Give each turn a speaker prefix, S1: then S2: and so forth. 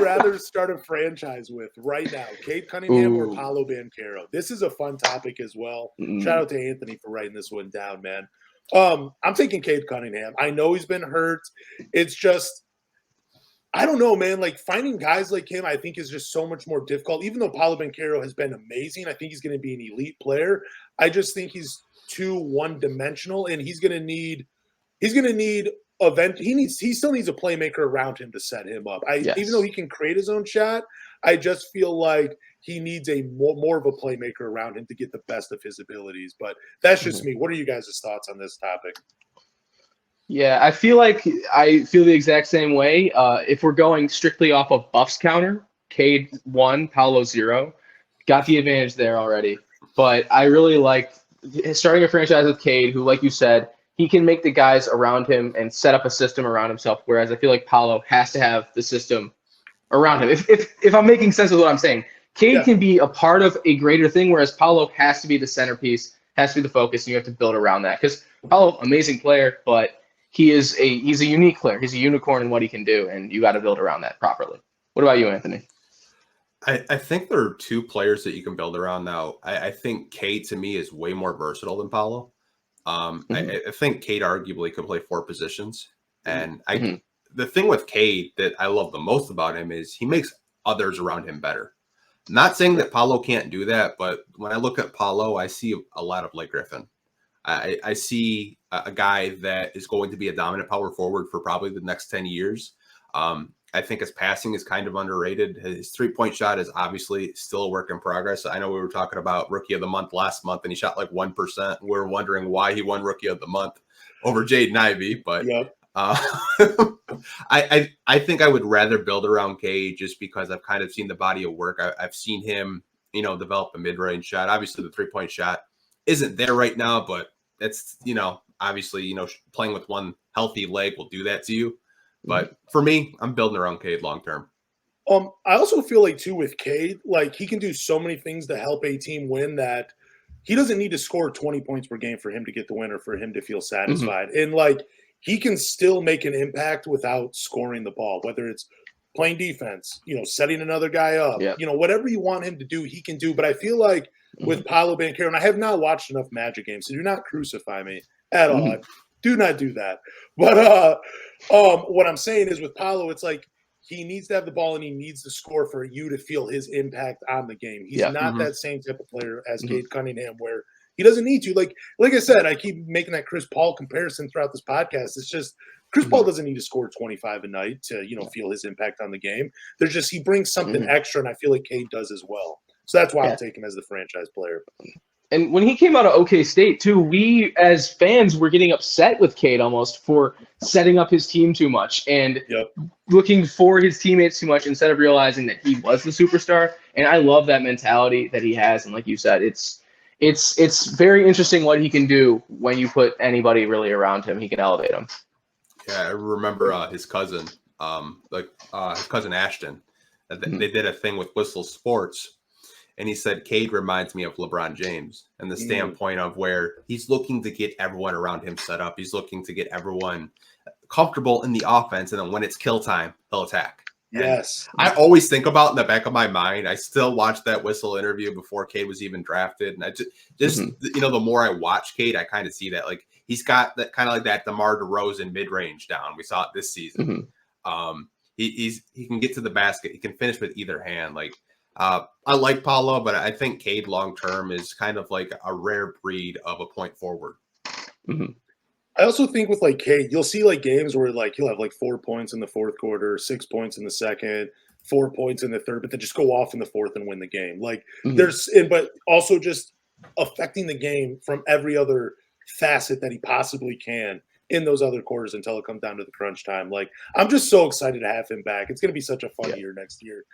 S1: rather start a franchise with right now, Cade Cunningham or Paolo Banchero? This is a fun topic as well. Shout out to Anthony for writing this one down, man. I'm taking Cade Cunningham. I know he's been hurt. It's just, I don't know, man. Like, finding guys like him, I think, is just so much more difficult. Even though Paolo Banchero has been amazing, I think he's going to be an elite player. I just think he's too one-dimensional, and he's going to need he still needs a playmaker around him to set him up. Even though he can create his own shot, I just feel like he needs a more of a playmaker around him to get the best of his abilities. But that's just me. What are you guys' thoughts on this topic?
S2: Yeah, I feel the exact same way. If we're going strictly off of buffs counter, Cade 1, Paolo 0. Got the advantage there already. But I really like starting a franchise with Cade, who, like you said, he can make the guys around him and set up a system around himself, whereas I feel like Paolo has to have the system around him. If I'm making sense of what I'm saying, Cade can be a part of a greater thing, whereas Paolo has to be the centerpiece, has to be the focus, and you have to build around that. Because Paolo, amazing player, but he's a unique player. He's a unicorn in what he can do, and you got to build around that properly. What about you, Anthony?
S3: I think there are two players that you can build around now. I think Cade, to me, is way more versatile than Paolo. I think Cade arguably could play 4 positions. And the thing with Cade that I love the most about him is he makes others around him better. Not saying that Paolo can't do that, but when I look at Paolo, I see a lot of Blake Griffin. I see a guy that is going to be a dominant power forward for probably the next 10 years. I think his passing is kind of underrated. His 3-point shot is obviously still a work in progress. I know we were talking about Rookie of the Month last month, and he shot like 1%. We were wondering why he won Rookie of the Month over Jaden Ivey. But I think I would rather build around Cade just because I've kind of seen the body of work. I've seen him, develop a mid-range shot. Obviously, the 3-point shot isn't there right now, but it's, obviously, playing with one healthy leg will do that to you. But for me, I'm building around Cade long term.
S1: I also feel like, too, with Cade, like, he can do so many things to help a team win that he doesn't need to score 20 points per game for him to get the win or for him to feel satisfied. And, like, he can still make an impact without scoring the ball, whether it's playing defense, setting another guy up, whatever you want him to do, he can do. But I feel like with Paolo Banchero, and I have not watched enough Magic games, so do not crucify me at all. Do not do that. But what I'm saying is with Paolo, it's like he needs to have the ball and he needs to score for you to feel his impact on the game. He's not that same type of player as Cade Cunningham where he doesn't need to. Like I said, I keep making that Chris Paul comparison throughout this podcast. It's just Chris Paul doesn't need to score 25 a night to, feel his impact on the game. There's just he brings something extra, and I feel like Cade does as well. So that's why I'll take him as the franchise player.
S2: And when he came out of OK State, too, we as fans were getting upset with Cade almost for setting up his team too much and looking for his teammates too much instead of realizing that he was the superstar. And I love that mentality that he has. And like you said, it's very interesting what he can do when you put anybody really around him. He can elevate them.
S3: Yeah, I remember his cousin, his cousin Ashton. They did a thing with Whistle Sports. And he said, Cade reminds me of LeBron James and the standpoint of where he's looking to get everyone around him set up. He's looking to get everyone comfortable in the offense. And then when it's kill time, he'll attack.
S1: Yes.
S3: And I always think about in the back of my mind, I still watched that Whistle interview before Cade was even drafted. And I just the more I watch Cade, I kind of see that like he's got that kind of like that DeMar DeRozan mid-range down. We saw it this season. He can get to the basket. He can finish with either hand. Like, I like Paolo, but I think Cade long term is kind of like a rare breed of a point forward.
S1: I also think with like Cade, you'll see like games where like he'll have like 4 points in the fourth quarter, 6 points in the second, 4 points in the third, but then just go off in the fourth and win the game. Like but also just affecting the game from every other facet that he possibly can in those other quarters until it comes down to the crunch time. Like I'm just so excited to have him back. It's going to be such a fun year next year.